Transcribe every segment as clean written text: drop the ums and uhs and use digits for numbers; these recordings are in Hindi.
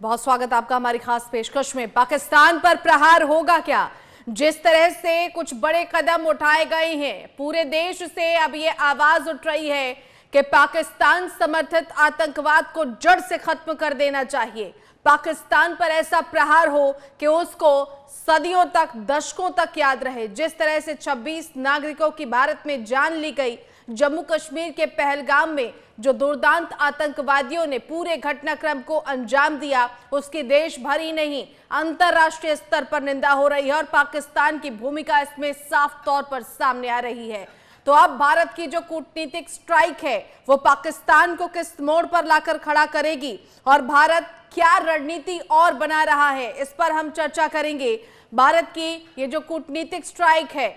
बहुत स्वागत आपका हमारी खास पेशकश में। पाकिस्तान पर प्रहार होगा क्या? जिस तरह से कुछ बड़े कदम उठाए गए हैं, पूरे देश से अब ये आवाज उठ रही है कि पाकिस्तान समर्थित आतंकवाद को जड़ से खत्म कर देना चाहिए। पाकिस्तान पर ऐसा प्रहार हो कि उसको सदियों तक, दशकों तक याद रहे। जिस तरह से 26 नागरिकों की भारत में जान ली गई, जम्मू कश्मीर के पहलगाम में जो दुर्दांत आतंकवादियों ने पूरे घटनाक्रम को अंजाम दिया, उसकी देश भर ही नहीं अंतरराष्ट्रीय स्तर पर निंदा हो रही है और पाकिस्तान की भूमिका इसमें साफ तौर पर सामने आ रही है। तो अब भारत की जो कूटनीतिक स्ट्राइक है वो पाकिस्तान को किस मोड़ पर लाकर खड़ा करेगी और भारत क्या रणनीति और बना रहा है, इस पर हम चर्चा करेंगे। भारत की ये जो कूटनीतिक स्ट्राइक है,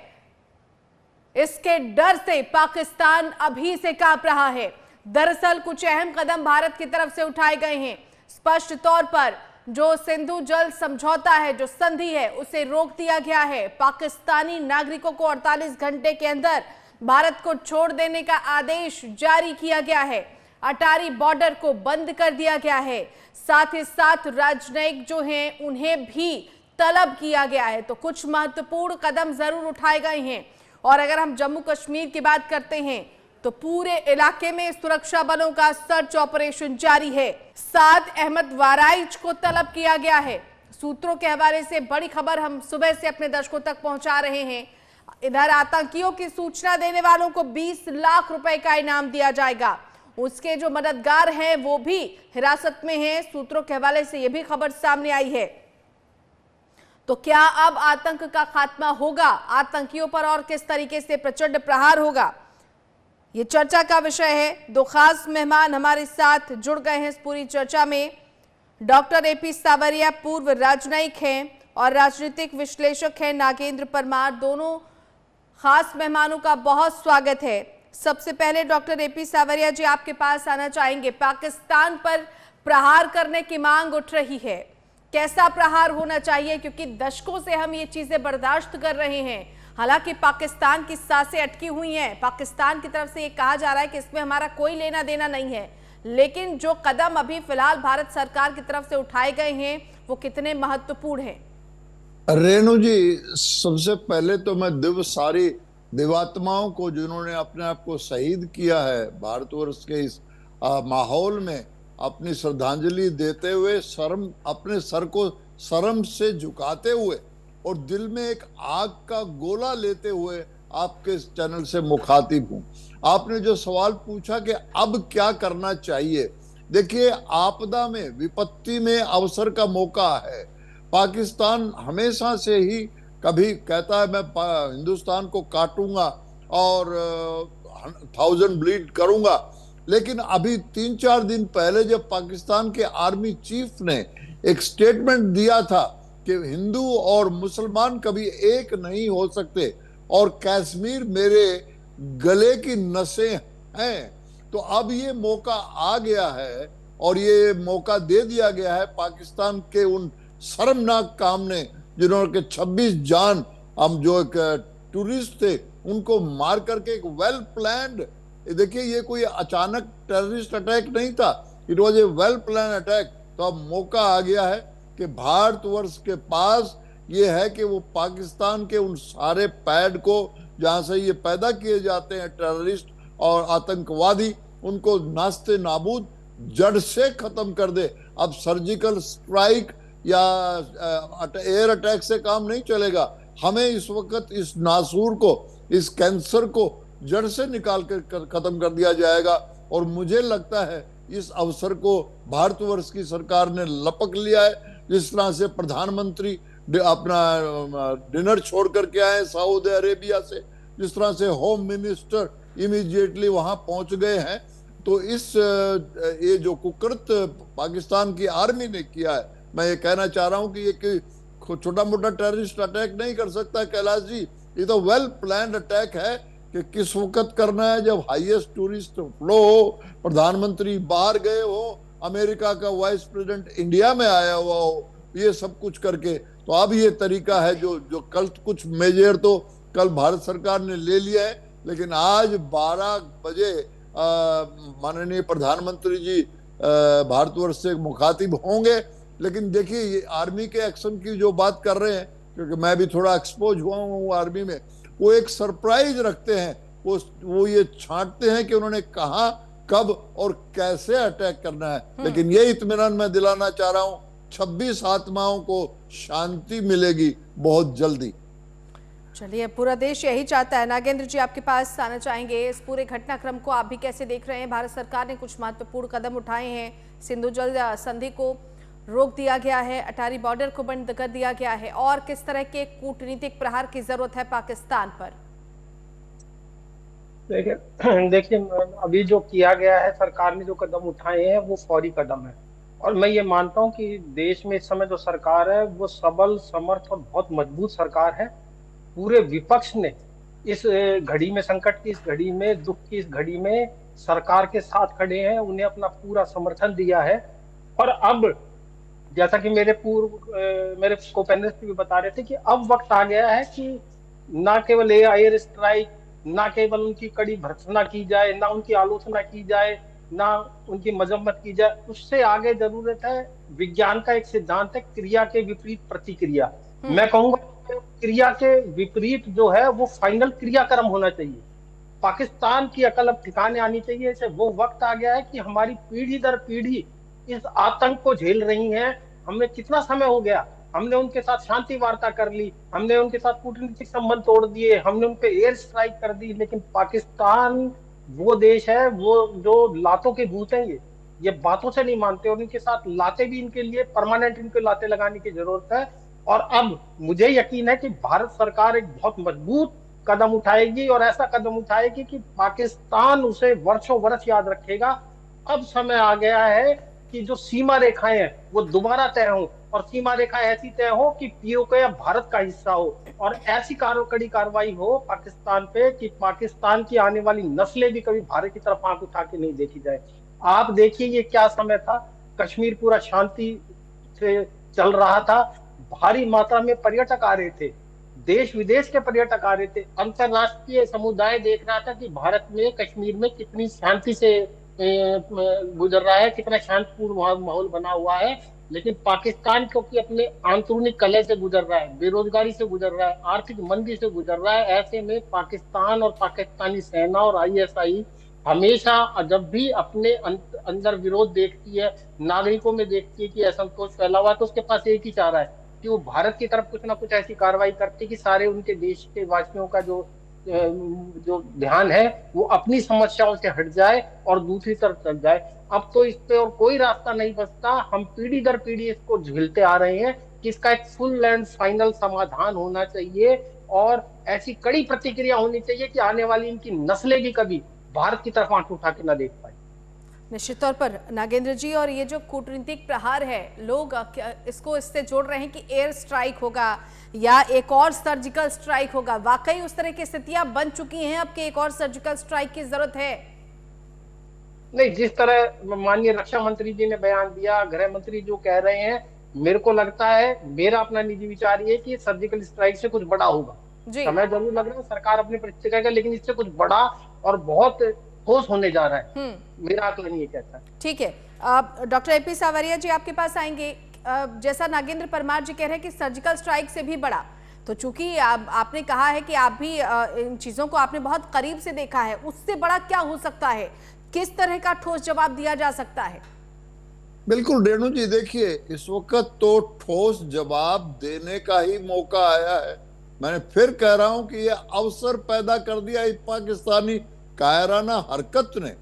इसके डर से पाकिस्तान अभी से कांप रहा है। दरअसल कुछ अहम कदम भारत की तरफ से उठाए गए हैं। स्पष्ट तौर पर जो सिंधु जल समझौता है, जो संधि है, उसे रोक दिया गया है। पाकिस्तानी नागरिकों को 48 घंटे के अंदर भारत को छोड़ देने का आदेश जारी किया गया है। अटारी बॉर्डर को बंद कर दिया गया है। साथ ही साथ राजनयिक जो हैं उन्हें भी तलब किया गया है। तो कुछ महत्वपूर्ण कदम जरूर उठाए गए हैं। और अगर हम जम्मू कश्मीर की बात करते हैं तो पूरे इलाके में सुरक्षा बलों का सर्च ऑपरेशन जारी है। 7 अहमद वाराइच को तलब किया गया है। सूत्रों के हवाले से बड़ी खबर हम सुबह से अपने दर्शकों तक पहुंचा रहे हैं। इधर आतंकियों की सूचना देने वालों को 20 लाख रुपए का इनाम दिया जाएगा। उसके जो मददगार हैं वो भी हिरासत में हैं। सूत्रों के हवाले से यह भी खबर सामने आई है। तो क्या अब आतंक का खात्मा होगा? आतंकियों पर और किस तरीके से प्रचंड प्रहार होगा, ये चर्चा का विषय है। 2 खास मेहमान हमारे साथ जुड़ गए हैं इस पूरी चर्चा में। डॉक्टर एपी सावरिया पूर्व राजनयिक हैं और राजनीतिक विश्लेषक हैं नागेंद्र परमार। दोनों खास मेहमानों का बहुत स्वागत है। सबसे पहले डॉक्टर एपी सावरिया जी, आपके पास आना चाहेंगे। पाकिस्तान पर प्रहार करने की मांग उठ रही है, कैसा प्रहार होना चाहिए? क्योंकि दशकों से हम ये चीजें बर्दाश्त कर रहे हैं। हालांकि पाकिस्तान की सांसें अटकी हुई हैं। पाकिस्तान की तरफ से ये कहा जा रहा है कि इसमें हमारा कोई लेना देना नहीं है, लेकिन जो कदम अभी फिलहाल भारत सरकार की तरफ से उठाए गए हैं वो कितने महत्वपूर्ण हैं? रेणु जी, सबसे पहले तो मैं सारी दिवात्माओं को जिन्होंने अपने आप को शहीद किया है भारतवर्ष के इस माहौल में, अपनी श्रद्धांजलि देते हुए अपने सर को शर्म से झुकाते हुए और दिल में एक आग का गोला लेते हुए आपके इस चैनल से मुखातिब हूं। आपने जो सवाल पूछा कि अब क्या करना चाहिए, देखिए, आपदा में, विपत्ति में अवसर का मौका है। पाकिस्तान हमेशा से ही कभी कहता है मैं हिंदुस्तान को काटूंगा और 1000 ब्लीड करूंगा, लेकिन अभी 3-4 दिन पहले जब पाकिस्तान के आर्मी चीफ ने एक स्टेटमेंट दिया था कि हिंदू और मुसलमान कभी एक नहीं हो सकते और कश्मीर मेरे गले की नसें हैं, तो अब ये मौका आ गया है और ये मौका दे दिया गया है पाकिस्तान के उन शर्मनाक काम ने, जिन्होंने 26 जान, हम जो एक टूरिस्ट थे उनको मार करके, एक वेल प्लान्ड, देखिए ये कोई अचानक टेररिस्ट अटैक नहीं था, it was a well plan attack. तो अब मौका आ गया है कि भारतवर्ष के पास ये है कि वो पाकिस्तान के उन सारे पैड को जहां से ये पैदा किए जाते हैं टेररिस्ट और आतंकवादी, उनको नास्ते नाबूद जड़ से खत्म कर दे। अब सर्जिकल स्ट्राइक या एयर अटैक से काम नहीं चलेगा। हमें इस वक्त इस नासूर को, इस कैंसर को जड़ से निकाल कर खत्म कर दिया जाएगा। और मुझे लगता है इस अवसर को भारतवर्ष की सरकार ने लपक लिया है। जिस तरह से प्रधानमंत्री अपना डिनर छोड़ करके आए सऊदी अरेबिया से, जिस तरह से होम मिनिस्टर इमीडिएटली वहां पहुंच गए हैं, तो इस ये जो कुकृत पाकिस्तान की आर्मी ने किया है, मैं ये कहना चाह रहा हूं कि ये छोटा मोटा टेररिस्ट अटैक नहीं कर सकता कैलाश जी, ये तो वेल प्लान्ड अटैक है कि किस वक्त करना है, जब हाईएस्ट टूरिस्ट फ्लो हो, प्रधानमंत्री बाहर गए हो, अमेरिका का वाइस प्रेसिडेंट इंडिया में आया हुआ हो, ये सब कुछ करके। तो अब ये तरीका है जो कल कुछ मेजर तो कल भारत सरकार ने ले लिया है, लेकिन आज 12 बजे माननीय प्रधानमंत्री जी भारतवर्ष से मुखातिब होंगे लेकिन देखिए ये आर्मी के एक्शन की जो बात कर रहे हैं, क्योंकि मैं भी थोड़ा एक्सपोज हुआ हूँ आर्मी में, वो एक सरप्राइज रखते हैं। वो ये छांटते हैं कि उन्होंने कहाँ, कब और कैसे अटैक करना है। लेकिन ये इत्मीनान मैं दिलाना चाह रहा हूं, 26 आत्माओं को शांति मिलेगी बहुत जल्दी। चलिए, पूरा देश यही चाहता है। नागेंद्र जी, आपके पास आना चाहेंगे। इस पूरे घटनाक्रम को आप भी कैसे देख रहे हैं? भारत सरकार ने कुछ महत्वपूर्ण कदम उठाए हैं। सिंधु जल संधि को रोक दिया गया है, अटारी बॉर्डर को बंद कर दिया गया है, और किस तरह के कूटनीतिक प्रहार की जरूरत है पाकिस्तान पर? देखिए अभी जो किया गया है, सरकार ने जो कदम उठाए हैं वो फौरी कदम है। और मैं ये मानता हूँ कि देश में इस समय जो सरकार है वो सबल, समर्थ और बहुत मजबूत सरकार है। पूरे विपक्ष ने इस घड़ी में, संकट की इस घड़ी में, दुख की इस घड़ी में सरकार के साथ खड़े हैं, उन्हें अपना पूरा समर्थन दिया है। और अब जैसा कि मेरे को पैनलिस्ट भी बता रहे थे कि अब वक्त आ गया है कि ना केवल एयर स्ट्राइक, ना केवल उनकी कड़ी भर्त्सना की जाए, ना उनकी आलोचना की जाए, ना उनकी मजम्मत की जाए, उससे आगे जरूरत है, विज्ञान का एक सिद्धांत है, क्रिया के विपरीत प्रतिक्रिया। मैं कहूंगा क्रिया के विपरीत जो है वो फाइनल क्रियाक्रम होना चाहिए। पाकिस्तान की अकल अब ठिकाने आनी चाहिए। इसे वो वक्त आ गया है कि हमारी पीढ़ी दर पीढ़ी इस आतंक को झेल रही हैं। हमें कितना समय हो गया, हमने उनके साथ शांति वार्ता कर ली, हमने उनके साथ कूटनीतिक संबंध तोड़ दिए, हमने उन पे एयर स्ट्राइक कर दी, लेकिन पाकिस्तान वो देश है वो जो लातों के भूत हैं। ये बातों से नहीं मानते, और इनके साथ लाते भी, इनके लिए परमानेंट इनके लाते लगाने की जरूरत है। और अब मुझे यकीन है कि भारत सरकार एक बहुत मजबूत कदम उठाएगी, और ऐसा कदम उठाएगी कि पाकिस्तान उसे वर्षों वर्ष याद रखेगा। अब समय आ गया है कि जो सीमा रेखाएं हैं वो दोबारा तय हो, और सीमा रेखा ऐसी तय हो कि पीओके अब भारत का हिस्सा हो, और ऐसी कड़ी कार्रवाई हो पाकिस्तान पे कि पाकिस्तान की आने वाली नस्लें भी कभी भारत की तरफ आंख उठा के नहीं देखी जाए। आप देखिए ये क्या समय था, कश्मीर पूरा शांति से चल रहा था, भारी मात्रा में पर्यटक आ रहे थे, देश विदेश के पर्यटक आ रहे थे, अंतरराष्ट्रीय समुदाय देख रहा था कि भारत में, कश्मीर में कितनी शांति से गुजर रहा है, कितना शांतिपूर्ण माहौल बना हुआ है। लेकिन पाकिस्तान क्योंकि अपने आंतरिक कलह से गुजर रहा है, बेरोजगारी से गुजर रहा है, आर्थिक मंदी से गुजर रहा है, ऐसे में पाकिस्तान और पाकिस्तानी सेना और आईएसआई हमेशा जब भी अपने अंदर विरोध देखती है, नागरिकों में देखती है कि असंतोष फैला हुआ, तो उसके पास एक ही चारा है कि वो भारत की तरफ कुछ ना कुछ ऐसी कार्रवाई करती कि सारे उनके देश के वासियों का जो ध्यान है वो अपनी समस्याओं से हट जाए और दूसरी तरफ चल जाए। अब तो इस पे और कोई रास्ता नहीं बचता। हम पीढ़ी दर पीढ़ी इसको झेलते आ रहे हैं कि इसका एक फुल एंड फाइनल समाधान होना चाहिए, और ऐसी कड़ी प्रतिक्रिया होनी चाहिए कि आने वाली इनकी नस्लें भी कभी भारत की तरफ आंख उठा के ना देख पाए। निश्चित तौर पर नागेंद्र जी, और ये जो कूटनीतिक प्रहार है, लोग इसको इससे जोड़ रहे हैं कि एयर स्ट्राइक होगा या एक और सर्जिकल स्ट्राइक होगा। वाकई उस तरह की स्थितियां बन चुकी हैं अब कि एक और सर्जिकल स्ट्राइक की जरूरत है? नहीं, जिस तरह माननीय रक्षा मंत्री जी ने बयान दिया, गृह मंत्री जो कह रहे हैं, मेरे को लगता है, मेरा अपना निजी विचार ये कि सर्जिकल स्ट्राइक से कुछ बड़ा होगा। समय जरूर लग रहा है, सरकार अपनी परिस्थिति करेगा, लेकिन इससे कुछ बड़ा और बहुत ठोस होने जा रहा है, मेरा आकलन ये कहता है। ठीक है, डॉक्टर एपी सावरिया जी आपके पास आएंगे। जैसा नागेंद्र परमार जी कह रहे हैं कि सर्जिकल स्ट्राइक से भी बड़ा, तो चूंकि आपने कहा है कि आप भी इन चीजों को आपने बहुत करीब से देखा है, उससे बड़ा क्या हो सकता है? किस तरह का ठोस जवाब दिया जा सकता है? बिल्कुल रेणु जी, देखिए इस वक्त तो ठोस जवाब देने का ही मौका आया है। मैंने फिर कह रहा हूं कि यह अवसर पैदा कर दिया इस पाकिस्तानी कायराना हरकत ने।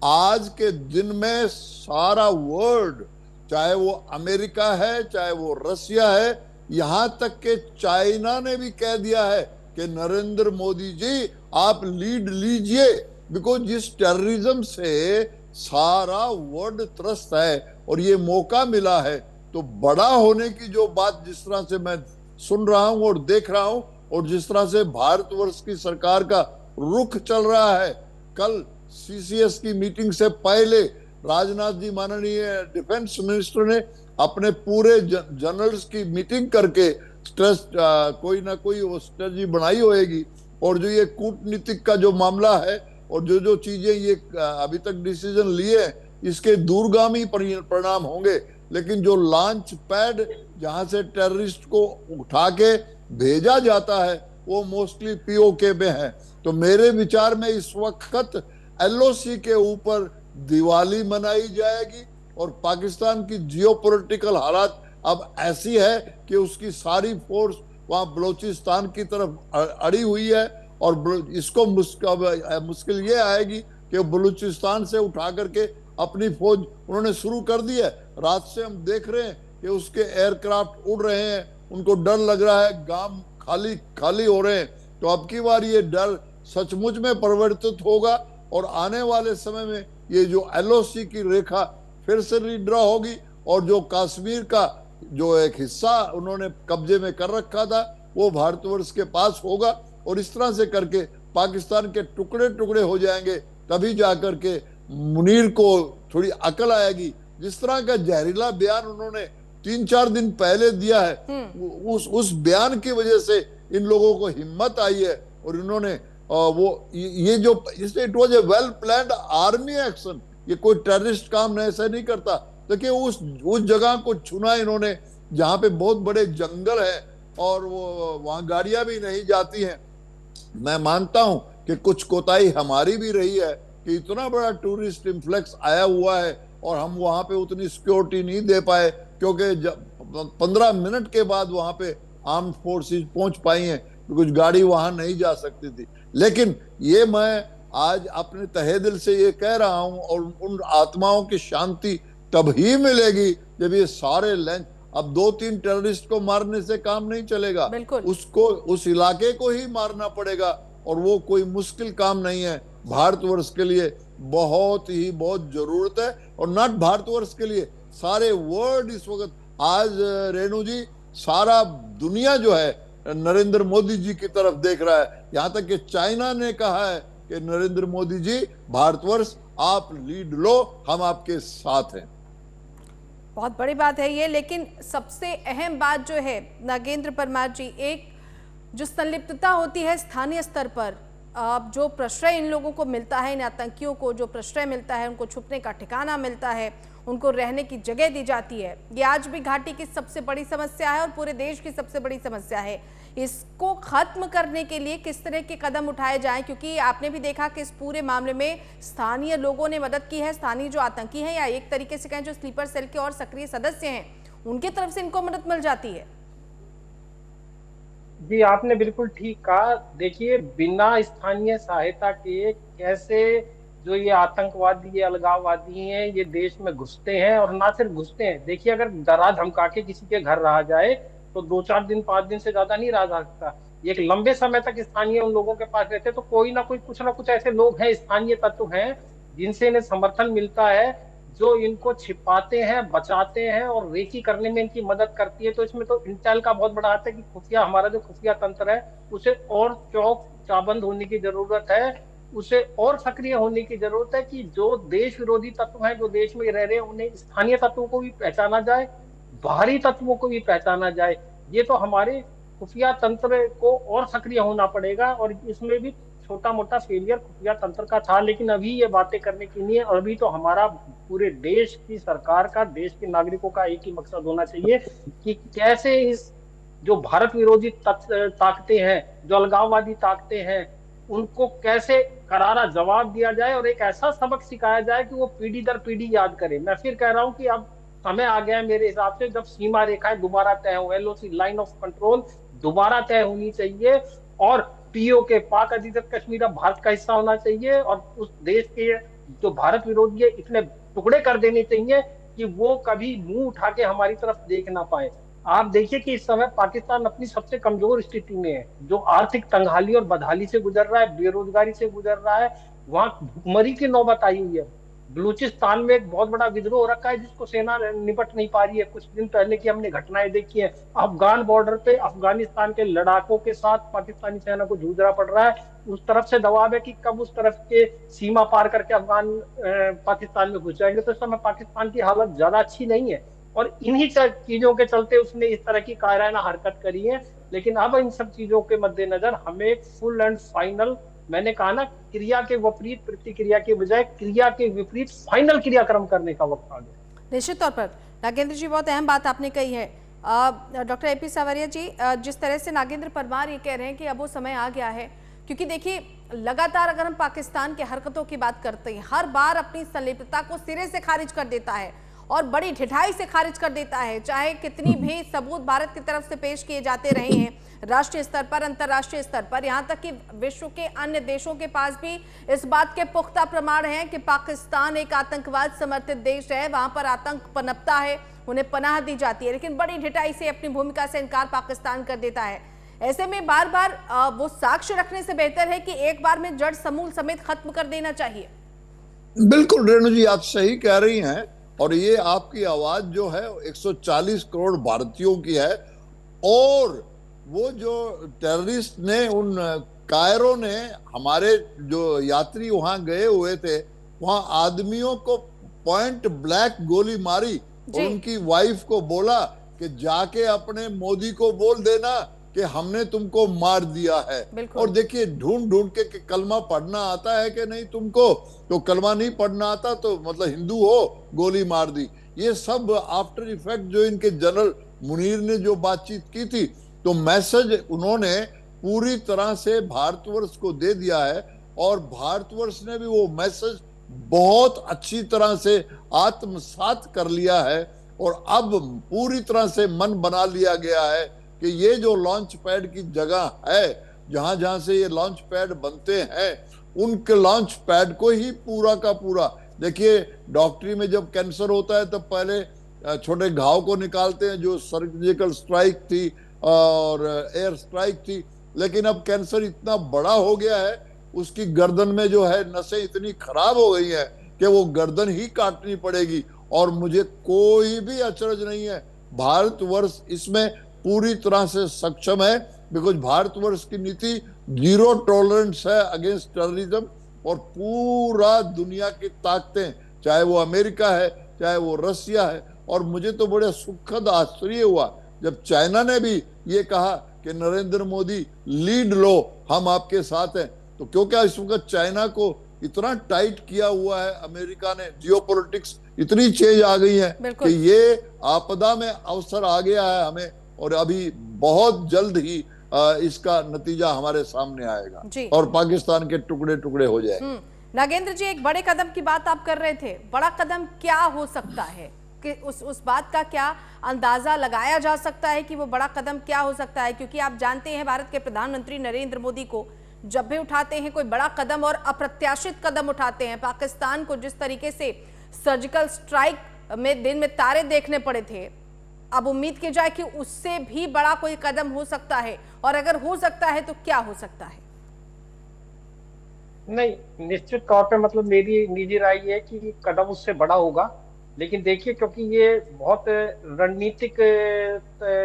आज के दिन में सारा वर्ल्ड, चाहे वो अमेरिका है, चाहे वो रसिया है, यहां तक के चाइना ने भी कह दिया है कि नरेंद्र मोदी जी आप लीड लीजिए, बिकॉज जिस टेररिज्म से सारा वर्ल्ड त्रस्त है और ये मौका मिला है, तो बड़ा होने की जो बात जिस तरह से मैं सुन रहा हूं और देख रहा हूं, और जिस तरह से भारतवर्ष की सरकार का रुख चल रहा है, कल सीसीएस की मीटिंग से पहले राजनाथ जी, माननीय डिफेंस मिनिस्टर ने अपने पूरे जनरल्स की मीटिंग करके स्ट्रेस कोई ना कोई वो स्ट्रेटजी बनाई होगी, और जो ये कूटनीतिक का जो मामला है और जो जो चीजें ये अभी तक डिसीजन लिए, इसके दूरगामी परिणाम होंगे। लेकिन जो लॉन्च पैड जहां से टेररिस्ट को उठा के भेजा जाता है वो मोस्टली पीओके में है। तो मेरे विचार में इस वक्त एलओसी के ऊपर दिवाली मनाई जाएगी और पाकिस्तान की जियोपॉलिटिकल हालात अब ऐसी है कि उसकी सारी फोर्स वहां बलूचिस्तान की तरफ अड़ी हुई है और इसको मुश्किल ये आएगी कि बलूचिस्तान से उठा करके अपनी फौज उन्होंने शुरू कर दी है। रात से हम देख रहे हैं कि उसके एयरक्राफ्ट उड़ रहे हैं, उनको डर लग रहा है, गांव खाली खाली हो रहे हैं। तो अब की बार ये डर सचमुच में परिवर्तित होगा और आने वाले समय में ये जो एलओसी की रेखा फिर से रीड्रा होगी और जो कश्मीर का जो एक हिस्सा उन्होंने कब्जे में कर रखा था वो भारतवर्ष के पास होगा और इस तरह से करके पाकिस्तान के टुकड़े टुकड़े हो जाएंगे। तभी जाकर के मुनीर को थोड़ी अकल आएगी। जिस तरह का जहरीला बयान उन्होंने 3-4 दिन पहले दिया है उस बयान की वजह से इन लोगों को हिम्मत आई है और इन्होंने वो ये जो it was a well planned army action, ये कोई टेररिस्ट काम ऐसा नहीं करता। देखिए उस जगह को चुना इन्होंने जहां पे बहुत बड़े जंगल है और वो वहां गाड़ियां भी नहीं जाती हैं। मैं मानता हूं कि कुछ कोताही हमारी भी रही है कि इतना बड़ा टूरिस्ट इन्फ्लक्स आया हुआ है और हम वहां पे उतनी सिक्योरिटी नहीं दे पाए क्योंकि 15 मिनट के बाद वहां पे आर्म फोर्सेस पहुंच पाई हैं, कुछ गाड़ी वहां नहीं जा सकती थी। लेकिन ये मैं आज अपने तहे दिल से ये कह रहा हूं और उन आत्माओं की शांति तभी मिलेगी जब ये सारे लंच, अब 2-3 टेररिस्ट को मारने से काम नहीं चलेगा, उसको उस इलाके को ही मारना पड़ेगा और वो कोई मुश्किल काम नहीं है। भारतवर्ष के लिए बहुत जरूरत है और नॉट भारतवर्ष के लिए, सारे वर्ल्ड इस वक्त आज रेणु जी सारा दुनिया जो है नरेंद्र मोदी जी की तरफ देख रहा है। यहां तक कि चाइना ने कहा है कि नरेंद्र मोदी जी भारतवर्ष आप लीड लो, हम आपके साथ हैं। बहुत बड़ी बात है ये, लेकिन सबसे अहम बात जो है नागेंद्र परमार जी, एक जो संलिप्तता होती है स्थानीय स्तर पर, अब जो प्रश्रय इन लोगों को मिलता है, इन आतंकियों को जो प्रश्रय मिलता है, उनको छुपने का ठिकाना मिलता है, उनको रहने की जगह दी जाती है, ये आज भी घाटी की सबसे बड़ी समस्या है और पूरे देश की सबसे बड़ी समस्या है। इसको खत्म करने के लिए किस तरह के कदम उठाए जाएं, क्योंकि आपने भी देखा कि इस पूरे मामले में स्थानीय लोगों ने मदद की है, स्थानीय जो आतंकी हैं या एक तरीके से कहें जो स्लीपर सेल के और सक्रिय सदस्य हैं उनके तरफ से इनको मदद मिल जाती है। जी आपने बिल्कुल ठीक कहा। देखिए बिना स्थानीय सहायता के कैसे जो ये आतंकवादी, ये अलगाववादी हैं, ये देश में घुसते हैं और ना सिर्फ घुसते हैं। देखिए अगर डरा धमका के किसी के घर रहा जाए तो 2-4 दिन 5 दिन से ज्यादा नहीं रहा जा सकता। एक लंबे समय तक स्थानीय उन लोगों के पास रहते, तो कोई ना कोई कुछ ना कुछ ऐसे लोग हैं, स्थानीय तत्व हैं जिनसे इन्हें समर्थन मिलता है, जो इनको छिपाते हैं, बचाते हैं और रेकी करने में इनकी मदद करती है। तो इसमें तो इंटेल का बहुत बड़ा हाथ है कि खुफिया, हमारा जो खुफिया तंत्र है उसे और चौक चाबंद होने की जरूरत है, उसे और सक्रिय होने की जरूरत है कि जो देश विरोधी तत्व हैं, जो देश में रह रहे हैं, उन्हें स्थानीय तत्वों को भी पहचाना जाए, बाहरी तत्वों को भी पहचाना जाए। ये तो हमारे खुफिया तंत्र को और सक्रिय होना पड़ेगा और इसमें भी छोटा मोटा फेलियर खुफिया तंत्र का था, लेकिन अभी ये बातें करने की नहीं है। और अभी तो हमारा पूरे देश की सरकार का, देश के नागरिकों का एक ही मकसद होना चाहिए कि कैसे इस जो भारत विरोधी ताकतें हैं, जो अलगाववादी ताकतें हैं, उनको कैसे करारा जवाब दिया जाए और एक ऐसा सबक सिखाया जाए कि वो पीढ़ी दर पीढ़ी याद करे। मैं फिर कह रहा हूं कि अब समय आ गया है मेरे हिसाब से, जब सीमा रेखाएं दोबारा तय हो, एलओसी लाइन ऑफ कंट्रोल दोबारा तय होनी चाहिए और पीओके, पाक अधिकृत कश्मीर अब भारत का हिस्सा होना चाहिए और उस देश के जो भारत विरोधी है इतने टुकड़े कर देने चाहिए कि वो कभी मुंह उठा के हमारी तरफ देख ना पाए। आप देखिए कि इस समय पाकिस्तान अपनी सबसे कमजोर स्थिति में है, जो आर्थिक तंगहाली और बदहाली से गुजर रहा है, बेरोजगारी से गुजर रहा है, वहां भुखमरी की नौबत आई हुई है। बलूचिस्तान में एक बहुत बड़ा विद्रोह हो रखा है जिसको सेना निपट नहीं पा रही है। कुछ दिन पहले की हमने घटनाएं देखी है, अफगान बॉर्डर पे अफगानिस्तान के लड़ाकों के साथ पाकिस्तानी सेना को जूझना पड़ रहा है। उस तरफ से दबाव है कि कब उस तरफ के सीमा पार करके अफगान पाकिस्तान में घुस जाएंगे। तो इस समय पाकिस्तान की हालत ज्यादा अच्छी नहीं है और इन्हीं चीजों के चलते उसने इस तरह की कायराना हरकत करी है। लेकिन अब इन सब चीजों के मद्देनजर हमें फुल एंड फाइनल, मैंने कहा ना, क्रिया के विपरीत प्रतिक्रिया के बजाय क्रिया के विपरीत फाइनल क्रियाक्रम करने का वक्त आ गया। निश्चित तौर पर नागेंद्र जी, बहुत अहम बात आपने कही है। डॉक्टर एपी सावरिया जी, जिस तरह से नागेंद्र परमार ये कह रहे हैं कि अब वो समय आ गया है, क्योंकि देखिए लगातार अगर हम पाकिस्तान के हरकतों की बात करते हैं, हर बार अपनी संलिप्तता को सिरे से खारिज कर देता है और बड़ी ढिठाई से खारिज कर देता है, चाहे कितनी भी सबूत भारत की तरफ से पेश किए जाते रहे हैं राष्ट्रीय स्तर पर, अंतर्राष्ट्रीय स्तर पर, यहां तक कि विश्व के अन्य देशों के पास भी इस बात के पुख्ता प्रमाण हैं कि पाकिस्तान एक आतंकवाद समर्थित देश है, वहां पर आतंक पनपता है, उन्हें पनाह दी जाती है, लेकिन बड़ी ढिठाई से अपनी भूमिका से इनकार पाकिस्तान कर देता है। ऐसे में बार बार वो साक्ष्य रखने से बेहतर है कि एक बार में जड़ समूल समेत खत्म कर देना चाहिए। बिल्कुल रेणु जी, आप सही कह रही हैं। और ये आपकी आवाज जो है 140 करोड़ भारतीयों की है। और वो जो टेररिस्ट ने, उन कायरों ने, हमारे जो यात्री वहां गए हुए थे, वहां आदमियों को पॉइंट ब्लैक गोली मारी और उनकी वाइफ को बोला कि जाके अपने मोदी को बोल देना कि हमने तुमको मार दिया है। और देखिए, ढूंढ ढूंढ के कि कलमा पढ़ना आता है कि नहीं तुमको, तो कलमा नहीं पढ़ना आता तो मतलब हिंदू हो, गोली मार दी। ये सब आफ्टर इफेक्ट जो इनके जनरल मुनीर ने जो बातचीत की थी, तो मैसेज उन्होंने पूरी तरह से भारतवर्ष को दे दिया है। और भारतवर्ष ने भी वो मैसेज बहुत अच्छी तरह से आत्मसात कर लिया है। और अब पूरी तरह से मन बना लिया गया है कि ये जो लॉन्च पैड की जगह है, जहां जहां से ये लॉन्च पैड बनते हैं, उनके लॉन्च पैड को ही पूरा का पूरा, देखिए डॉक्टरी में जब कैंसर होता है तब पहले छोटे घाव को निकालते हैं, जो सर्जिकल स्ट्राइक थी और एयर स्ट्राइक थी। लेकिन अब कैंसर इतना बड़ा हो गया है, उसकी गर्दन में जो है नसें इतनी खराब हो गई हैं कि वो गर्दन ही काटनी पड़ेगी। और मुझे कोई भी अचरज नहीं है, भारतवर्ष इसमें पूरी तरह से सक्षम है, बिकॉज भारतवर्ष की नीति जीरो टॉलरेंस है अगेंस्ट टेररिज्म। और पूरा दुनिया की ताकतें, चाहे वो अमेरिका है, चाहे वो रसिया है। और मुझे तो बड़े सुखद आश्चर्य हुआ जब चाइना ने भी ये कहा कि नरेंद्र मोदी लीड लो, हम आपके साथ हैं। तो क्योंकि इस वक्त चाइना को इतना टाइट किया हुआ है अमेरिका ने, जियोपॉलिटिक्स इतनी चेंज आ गई है कि ये आपदा में अवसर आ गया है हमें। और अभी बहुत जल्द ही इसका नतीजा हमारे सामने आएगा और पाकिस्तान के टुकड़े टुकड़े हो जाएंगे। नागेंद्र जी, एक बड़े कदम की बात आप कर रहे थे, बड़ा कदम क्या हो सकता है कि उस बात का क्या अंदाजा लगाया जा सकता है कि वो बड़ा कदम क्या हो सकता है? क्योंकि आप जानते हैं भारत के प्रधानमंत्री नरेंद्र मोदी को जब भी उठाते हैं कोई बड़ा कदम और अप्रत्याशित कदम उठाते हैं, पाकिस्तान को जिस तरीके से सर्जिकल स्ट्राइक में दिन में तारे देखने पड़े थे, अब उम्मीद की जाए कि उससे भी बड़ा कोई कदम हो सकता है, और अगर हो सकता है तो क्या हो सकता है? नहीं, निश्चित तौर पे मतलब मेरी निजी राय ये है कि कदम उससे बड़ा होगा। लेकिन देखिए, क्योंकि ये बहुत रणनीतिक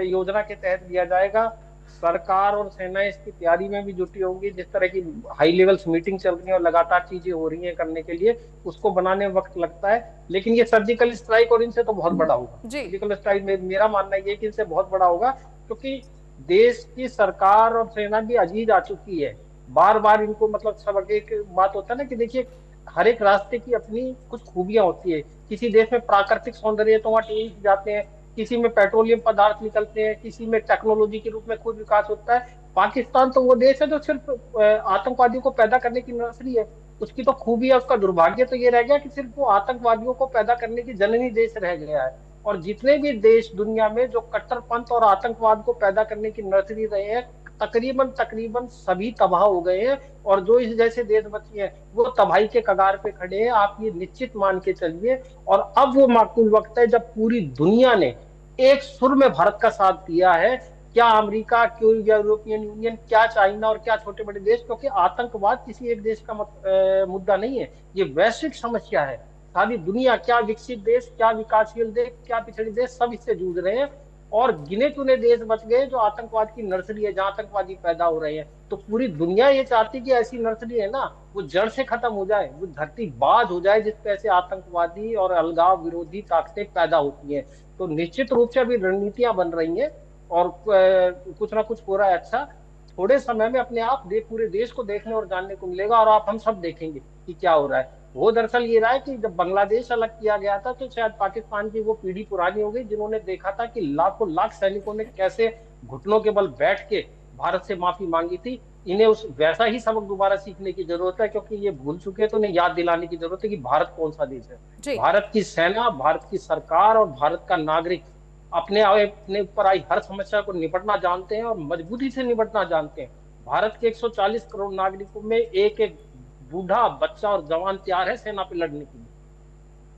योजना के तहत लिया जाएगा, सरकार और सेना इसकी तैयारी में भी जुटी होंगी। जिस तरह की हाई लेवल्स मीटिंग चल रही है और लगातार चीजें हो रही हैं करने के लिए, उसको बनाने में वक्त लगता है। लेकिन ये सर्जिकल स्ट्राइक और इनसे तो बहुत बड़ा होगा। सर्जिकल स्ट्राइक में मेरा मानना ये है कि इनसे बहुत बड़ा होगा, क्योंकि देश की सरकार और सेना भी अजीज आ चुकी है। बार बार इनको मतलब सब एक बात होता है ना कि देखिए, हर एक रास्ते की अपनी कुछ खूबियां होती है। किसी देश में प्राकृतिक सौंदर्य है तो वहाँ टूरिस्ट जाते हैं, किसी में पेट्रोलियम पदार्थ निकलते हैं, किसी में टेक्नोलॉजी के रूप में खुद विकास होता है। पाकिस्तान तो वो देश है जो सिर्फ आतंकवादियों को पैदा करने की नर्सरी है। उसकी तो खूबी है, उसका दुर्भाग्य तो ये रह गया कि सिर्फ वो आतंकवादियों को पैदा करने की जननी देश रह गया है। और जितने भी देश दुनिया में जो कट्टरपंथ और आतंकवाद को पैदा करने की नर्सरी रहे हैं, तकरीबन सभी तबाह हो गए हैं। और जो इस जैसे देश बचे हैं वो तबाही के कगार पे खड़े हैं, आप ये निश्चित मान के चलिए। और अब वो माकूल वक्त है जब पूरी दुनिया ने एक सुर में भारत का साथ दिया है। क्या अमेरिका, क्यों यूरोपियन यूनियन, क्या चाइना और क्या छोटे बड़े देश, क्योंकि आतंकवाद किसी एक देश का मुद्दा नहीं है, ये वैश्विक समस्या है। सारी दुनिया, क्या विकसित देश, क्या विकासशील देश, क्या पिछड़े देश, सब इससे जूझ रहे हैं। और गिने चुने देश बच गए जो आतंकवाद की नर्सरी है, जहां आतंकवादी पैदा हो रहे हैं। तो पूरी दुनिया ये चाहती कि ऐसी नर्सरी है ना, वो जड़ से खत्म हो जाए, वो धरती बाज हो जाए, जिस पे ऐसे आतंकवादी और अलगाव विरोधी ताकतें पैदा होती हैं। तो निश्चित रूप से अभी रणनीतियां बन रही हैं और कुछ ना कुछ हो रहा है। अच्छा, थोड़े समय में अपने आप पूरे देश को देखने और जानने को मिलेगा, और आप हम सब देखेंगे कि क्या हो रहा है। वो दरअसल ये रहा है कि जब बांग्लादेश अलग किया गया था तो शायद पाकिस्तान की वो पीढ़ी पुरानी हो गई जिन्होंने देखा था कि लाखों लाख सैनिकों ने कैसे घुटनों के बल बैठ के भारत से माफी मांगी थी। इन्हें उस वैसा ही सबक दोबारा सीखने की जरूरत है, क्योंकि ये भूल चुके हैं, तो उन्हें याद दिलाने की जरूरत है कि भारत कौन सा देश है। जी। भारत की सेना, भारत की सरकार और भारत का नागरिक अपने ऊपर आई हर समस्या को निपटना जानते हैं और मजबूती से निपटना जानते हैं। भारत के 140 करोड़ नागरिकों में एक एक बूढ़ा, बच्चा और जवान तैयार है सेना पे लड़ने के लिए,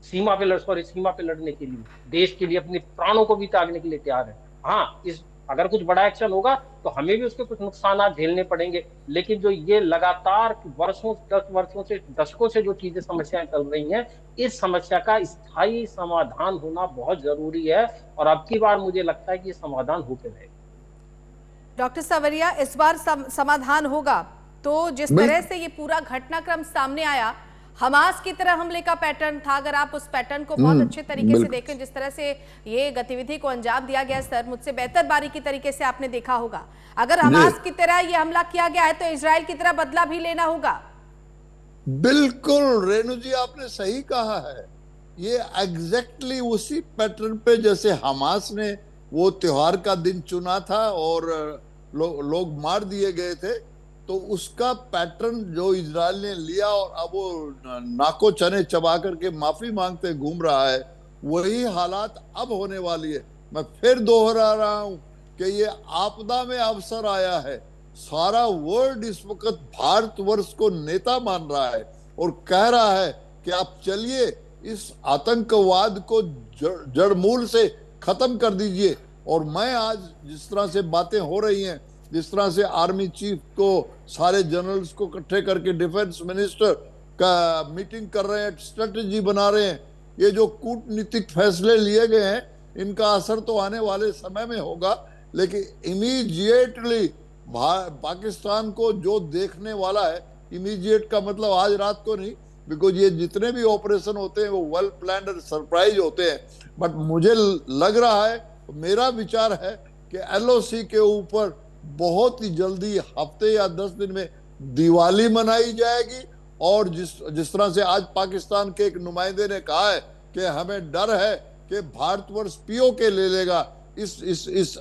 सीमा पे लड़ने के लिए, देश के लिए अपने प्राणों को भी त्यागने के लिए तैयार है। हाँ, इस अगर कुछ बड़ा एक्शन होगा तो हमें भी उसके कुछ नुकसान झेलने पड़ेंगे, लेकिन जो ये लगातार वर्षों, 10 वर्षों से, दशकों से जो चीजें, समस्याएं चल रही हैं, इस समस्या का स्थायी समाधान होना बहुत जरूरी है। और अब की बार मुझे लगता है कि ये समाधान होकर रहेगा। डॉक्टर सावरिया, इस बार समाधान होगा तो जिस तरह से ये पूरा घटनाक्रम सामने आया, हमास की तरह हमले का पैटर्न था, अगर आप उस पैटर्न को बहुत अच्छे तरीके से देखें, जिस तरह से ये गतिविधि को अंजाम दिया गया, सर मुझसे बेहतर बारीकी तरीके से आपने देखा होगा, अगर हमास की तरह ये हमला किया गया है तो इजराइल की तरह बदला भी लेना होगा। बिल्कुल रेणु जी, आपने सही कहा है। ये एग्जैक्टली उसी पैटर्न पे, जैसे हमास ने वो त्योहार का दिन चुना था और लोग मार दिए गए थे, तो उसका पैटर्न जो इजराइल ने लिया और अब वो नाको चने चबा करके माफी मांगते घूम रहा है, वही हालात अब होने वाली है। मैं फिर दोहरा रहा हूं कि ये आपदा में अवसर आया है। सारा वर्ल्ड इस वक्त भारतवर्ष को नेता मान रहा है और कह रहा है कि आप चलिए इस आतंकवाद को जड़ मूल से खत्म कर दीजिए। और मैं आज जिस तरह से बातें हो रही हैं, जिस तरह से आर्मी चीफ को, सारे जनरल्स को इकट्ठे करके डिफेंस मिनिस्टर का मीटिंग कर रहे हैं, स्ट्रेटेजी बना रहे हैं, ये जो कूटनीतिक फैसले लिए गए हैं, इनका असर तो आने वाले समय में होगा। लेकिन इमीडिएटली पाकिस्तान को जो देखने वाला है, इमीडिएट का मतलब आज रात को नहीं, बिकॉज ये जितने भी ऑपरेशन होते हैं वो वेल प्लान्ड और सरप्राइज होते हैं। बट मुझे लग रहा है, मेरा विचार है कि एलओसी के ऊपर बहुत ही जल्दी, हफ्ते या 10 दिन में दिवाली मनाई जाएगी। और जिस तरह से आज पाकिस्तान के एक नुमाइंदे ने कहा है कि हमें डर है कि भारतवर्ष पीओके ले लेगा इस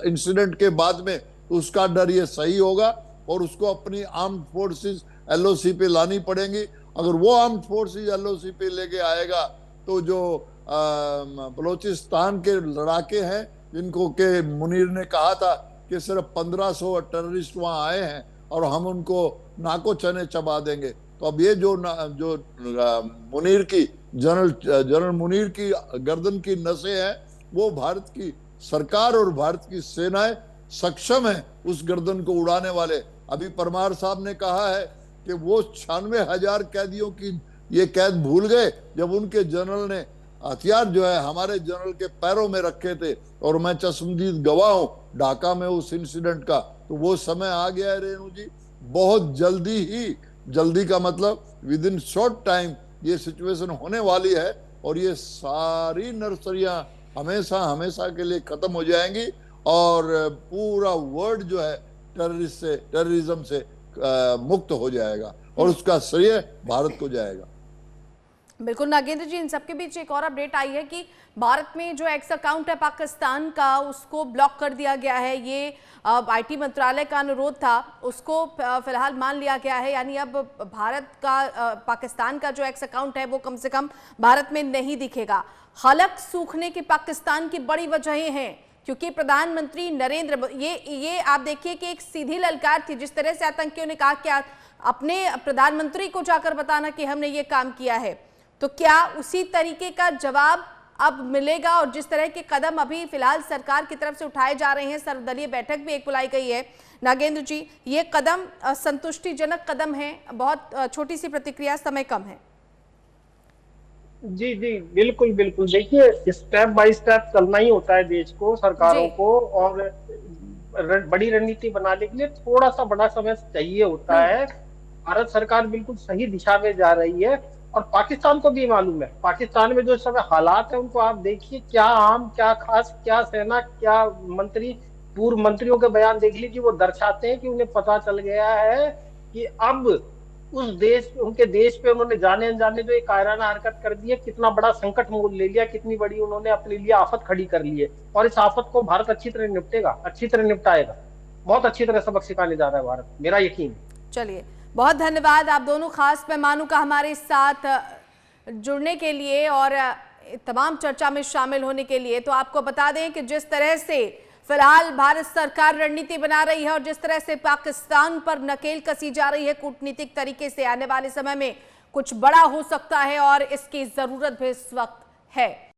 इंसिडेंट के बाद में, तो उसका डर ये सही होगा और उसको अपनी आर्म्ड फोर्सेस एलओसी पे लानी पड़ेंगी। अगर वो आर्म्ड फोर्सेस एलओसी पे लेके आएगा तो जो बलोचिस्तान के लड़ाके हैं, जिनको के मुनीर ने कहा था कि सिर्फ 1500 टेररिस्ट वहां आए हैं और हम उनको नाको चने चबा देंगे, तो अब ये जो मुनीर की जनरल मुनीर की गर्दन की नसें हैं, वो भारत की सरकार और भारत की सेनाएं सक्षम है उस गर्दन को उड़ाने वाले। अभी परमार साहब ने कहा है कि वो 96,000 कैदियों की ये कैद भूल गए जब उनके जनरल ने हथियार जो है हमारे जनरल के पैरों में रखे थे, और मैं चश्मदीद गवाह हूं ढाका में उस इंसिडेंट का। तो वो समय आ गया है रेणु जी, बहुत जल्दी ही, जल्दी का मतलब विद इन शॉर्ट टाइम ये सिचुएशन होने वाली है और ये सारी नर्सरियां हमेशा हमेशा के लिए खत्म हो जाएंगी और पूरा वर्ल्ड जो है टेररिज्म से मुक्त हो जाएगा और उसका श्रेय भारत को जाएगा। बिल्कुल नागेंद्र जी, इन सबके बीच एक और अपडेट आई है कि भारत में जो एक्स अकाउंट है पाकिस्तान का, उसको ब्लॉक कर दिया गया है। ये आईटी मंत्रालय का अनुरोध था, उसको फिलहाल मान लिया गया है। यानी अब भारत का पाकिस्तान का जो एक्स अकाउंट है वो कम से कम भारत में नहीं दिखेगा। हलक सूखने की पाकिस्तान की बड़ी वजहें हैं, क्योंकि प्रधानमंत्री नरेंद्र, ये आप देखिए कि एक सीधी ललकार थी, जिस तरह से आतंकियों ने कहा कि अपने प्रधानमंत्री को जाकर बताना कि हमने ये काम किया है, तो क्या उसी तरीके का जवाब अब मिलेगा? और जिस तरह के कदम अभी फिलहाल सरकार की तरफ से उठाए जा रहे हैं, सर्वदलीय बैठक भी एक बुलाई गई है, नागेंद्र जी ये कदम संतुष्टिजनक कदम है? बहुत छोटी सी प्रतिक्रिया, समय कम है। जी जी, बिल्कुल बिल्कुल। देखिए, स्टेप बाय स्टेप चलना ही होता है देश को, सरकारों को, और बड़ी रणनीति बनाने के लिए थोड़ा सा बड़ा समय चाहिए होता है। भारत सरकार बिल्कुल सही दिशा में जा रही है और पाकिस्तान को भी मालूम है। पाकिस्तान में जो समय हालात है उनको आप देखिए, क्या आम, क्या खास, क्या सेना, क्या मंत्री, पूर्व मंत्रियों के बयान देख लीजिए, वो दर्शाते हैं कि उन्हें पता चल गया है कि अब उस देश, उनके देश पे उन्होंने जाने अनजाने जो एक कायराना हरकत कर दी है, कितना बड़ा संकट मोल ले लिया, कितनी बड़ी उन्होंने अपने लिए आफत खड़ी कर ली है। और इस आफत को भारत अच्छी तरह निपटेगा, अच्छी तरह निपटाएगा। बहुत अच्छी तरह सबक सिखाने जा रहा है भारत, मेरा यकीन है। चलिए, बहुत धन्यवाद आप दोनों खास मेहमानों का हमारे साथ जुड़ने के लिए और तमाम चर्चा में शामिल होने के लिए। तो आपको बता दें कि जिस तरह से फिलहाल भारत सरकार रणनीति बना रही है और जिस तरह से पाकिस्तान पर नकेल कसी जा रही है कूटनीतिक तरीके से, आने वाले समय में कुछ बड़ा हो सकता है और इसकी जरूरत भी इस वक्त है।